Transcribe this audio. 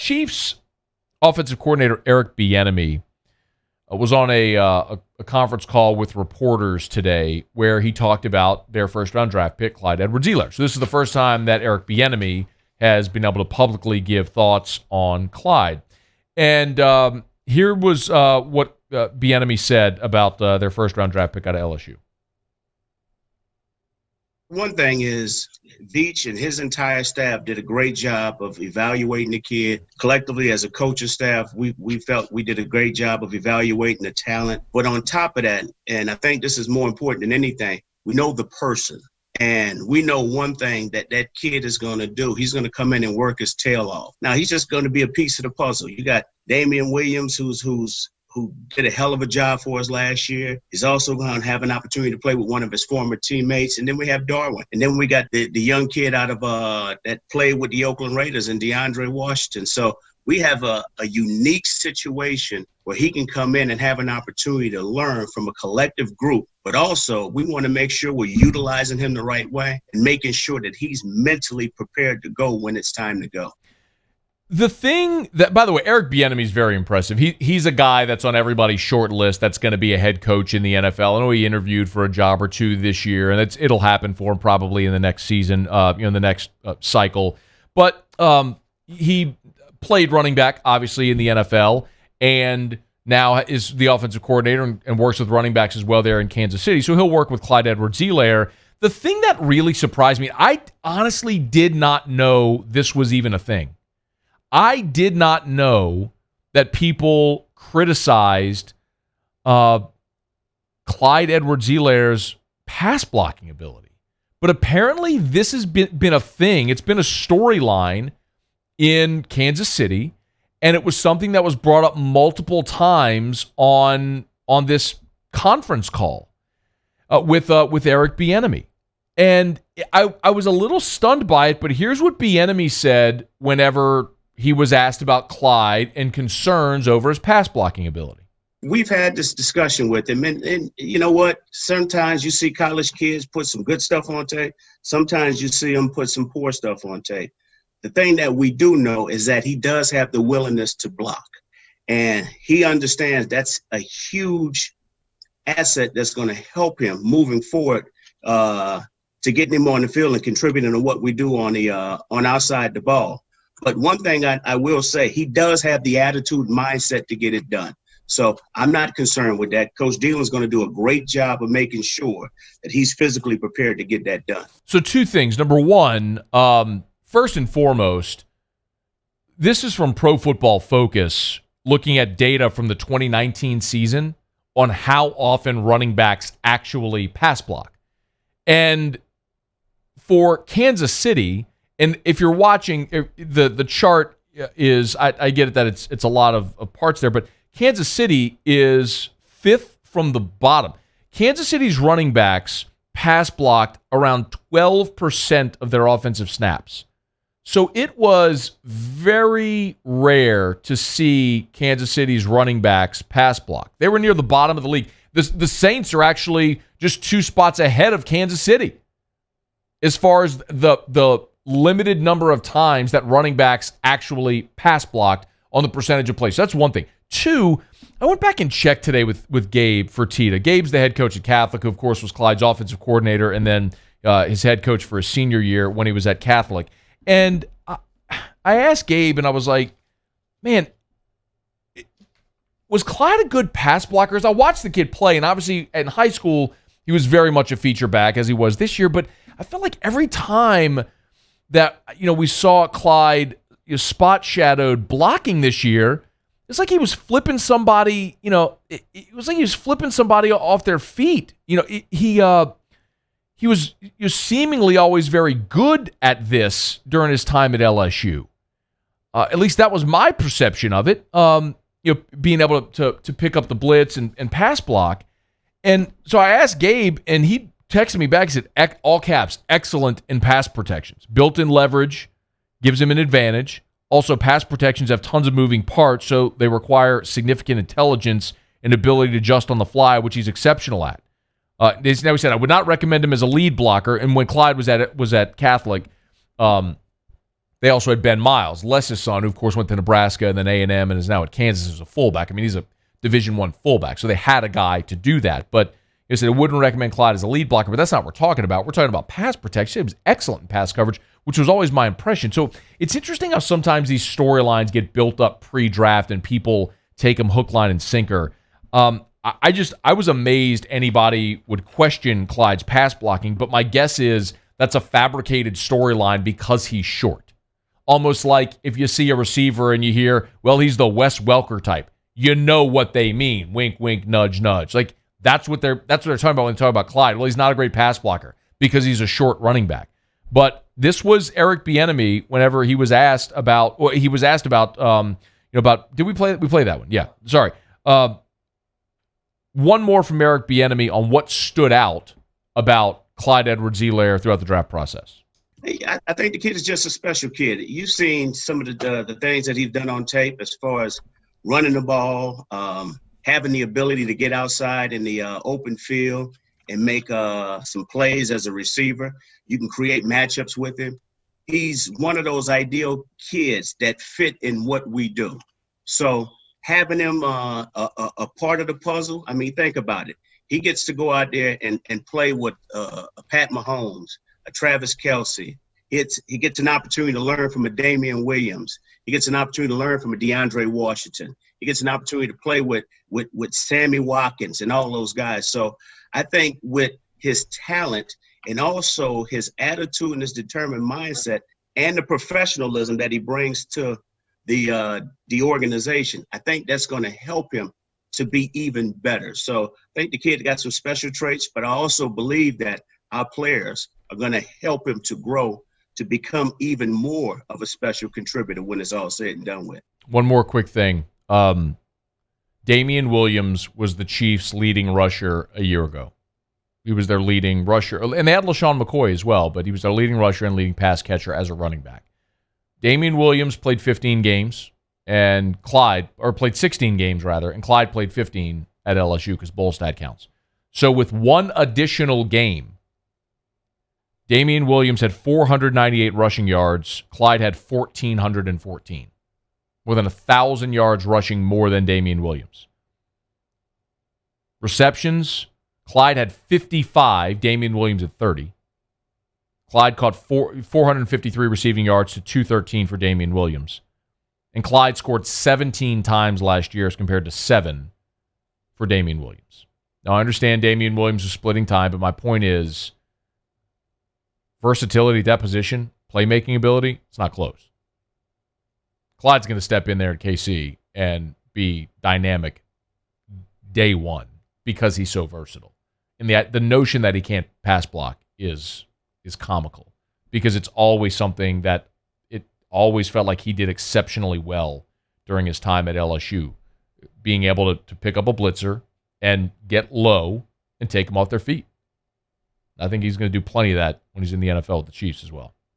Chiefs offensive coordinator Eric Bienemy was on a conference call with reporters today where he talked about their first-round draft pick, Clyde Edwards-Helaire. So this is the first time that Eric Bienemy has been able to publicly give thoughts on Clyde. And here was what Bienemy said about their first-round draft pick out of LSU. One thing is, Veach and his entire staff did a great job of evaluating the kid. Collectively, as a coaching staff, we felt we did a great job of evaluating the talent. But on top of that, and I think this is more important than anything, we know the person. And we know one thing that kid is going to do. He's going to come in and work his tail off. Now, he's just going to be a piece of the puzzle. You got Damian Williams, who did a hell of a job for us last year. He's also going to have an opportunity to play with one of his former teammates. And then we have Darwin. And then we got the young kid out of that played with the Oakland Raiders and DeAndre Washington. So we have a unique situation where he can come in and have an opportunity to learn from a collective group. But also, we want to make sure we're utilizing him the right way and making sure that he's mentally prepared to go when it's time to go. The thing that, by the way, Eric Bienemy is very impressive. He's a guy that's on everybody's short list that's going to be a head coach in the NFL. I know he interviewed for a job or two this year, and it'll happen for him probably in the next season, in the next cycle. But he played running back, obviously, in the NFL, and now is the offensive coordinator and works with running backs as well there in Kansas City. So he'll work with Clyde Edwards-Helaire. The thing that really surprised me, I honestly did not know this was even a thing. I did not know that people criticized Clyde Edwards-Helaire's pass blocking ability. But apparently this has been a thing. It's been a storyline in Kansas City, and it was something that was brought up multiple times on this conference call with Eric Bienemy. And I was a little stunned by it, but here's what Bienemy said whenever he was asked about Clyde and concerns over his pass blocking ability. We've had this discussion with him, and you know what? Sometimes you see college kids put some good stuff on tape. Sometimes you see them put some poor stuff on tape. The thing that we do know is that he does have the willingness to block, and he understands that's a huge asset that's going to help him moving forward to getting him on the field and contributing to what we do on our side of the ball. But one thing I will say, he does have the attitude and mindset to get it done. So I'm not concerned with that. Coach Dielen's going to do a great job of making sure that he's physically prepared to get that done. So two things. Number one, first and foremost, this is from Pro Football Focus, looking at data from the 2019 season on how often running backs actually pass block. And for Kansas City, and if you're watching, the chart is, I get it that it's a lot of parts there, but Kansas City is fifth from the bottom. Kansas City's running backs pass blocked around 12% of their offensive snaps. So it was very rare to see Kansas City's running backs pass block. They were near the bottom of the league. The Saints are actually just 2 spots ahead of Kansas City as far as the limited number of times that running backs actually pass blocked on the percentage of plays. So that's one thing. Two, I went back and checked today with Gabe Fertitta. Gabe's the head coach at Catholic, who of course was Clyde's offensive coordinator, and then his head coach for his senior year when he was at Catholic. And I asked Gabe, and I was like, man, was Clyde a good pass blocker? As I watched the kid play, and obviously in high school, he was very much a feature back as he was this year, but I felt like every time that we saw Clyde spot shadowed blocking this year, it's like he was flipping somebody. It was like he was flipping somebody off their feet. He was seemingly always very good at this during his time at LSU. At least that was my perception of it. Being able to pick up the blitz and pass block. And so I asked Gabe, and he texted me back. He said, all caps, excellent in pass protections. Built-in leverage gives him an advantage. Also, pass protections have tons of moving parts, so they require significant intelligence and ability to adjust on the fly, which he's exceptional at. Now he said, I would not recommend him as a lead blocker. And when Clyde was at Catholic, the They also had Ben Miles, Les's son, who of course went to Nebraska and then A&M and is now at Kansas as a fullback. I mean, he's a Division I fullback, so they had a guy to do that. But you said I wouldn't recommend Clyde as a lead blocker, but that's not what we're talking about. We're talking about pass protection. He was excellent in pass coverage, which was always my impression. So it's interesting how sometimes these storylines get built up pre-draft and people take them hook, line, and sinker. I was amazed anybody would question Clyde's pass blocking, but my guess is that's a fabricated storyline because he's short. Almost like if you see a receiver and you hear, well, he's the Wes Welker type. You know what they mean. Wink, wink, nudge, nudge. Like that's what they're talking about when they talk about Clyde. Well, he's not a great pass blocker because he's a short running back. But this was Eric Bienemy whenever he was asked about did we play that one? Yeah. Sorry. One more from Eric Bienemy on what stood out about Clyde Edwards-Helaire throughout the draft process. I think the kid is just a special kid. You've seen some of the things that he's done on tape as far as running the ball, having the ability to get outside in the open field and make some plays as a receiver. You can create matchups with him. He's one of those ideal kids that fit in what we do. So having him a part of the puzzle, I mean, think about it. He gets to go out there and play with a Pat Mahomes, a Travis Kelce. He gets an opportunity to learn from a Damian Williams. He gets an opportunity to learn from a DeAndre Washington. He gets an opportunity to play with Sammy Watkins and all those guys. So I think with his talent and also his attitude and his determined mindset and the professionalism that he brings to the organization, I think that's going to help him to be even better. So I think the kid got some special traits, but I also believe that our players are going to help him to grow to become even more of a special contributor when it's all said and done with. One more quick thing. Damian Williams was the Chiefs' leading rusher a year ago. He was their leading rusher. And they had LaShawn McCoy as well, but he was their leading rusher and leading pass catcher as a running back. Damian Williams played 15 games, and played 16 games, rather, and Clyde played 15 at LSU because bowl stat counts. So with one additional game, Damian Williams had 498 rushing yards. Clyde had 1,414. More than 1,000 yards rushing more than Damian Williams. Receptions, Clyde had 55. Damian Williams had 30. Clyde caught 453 receiving yards to 213 for Damian Williams. And Clyde scored 17 times last year as compared to 7 for Damian Williams. Now, I understand Damian Williams is splitting time, but my point is versatility at that position, playmaking ability, it's not close. Clyde's going to step in there at KC and be dynamic day one because he's so versatile. And the notion that he can't pass block is comical because it's always something that it always felt like he did exceptionally well during his time at LSU, being able to pick up a blitzer and get low and take them off their feet. I think he's going to do plenty of that when he's in the NFL with the Chiefs as well.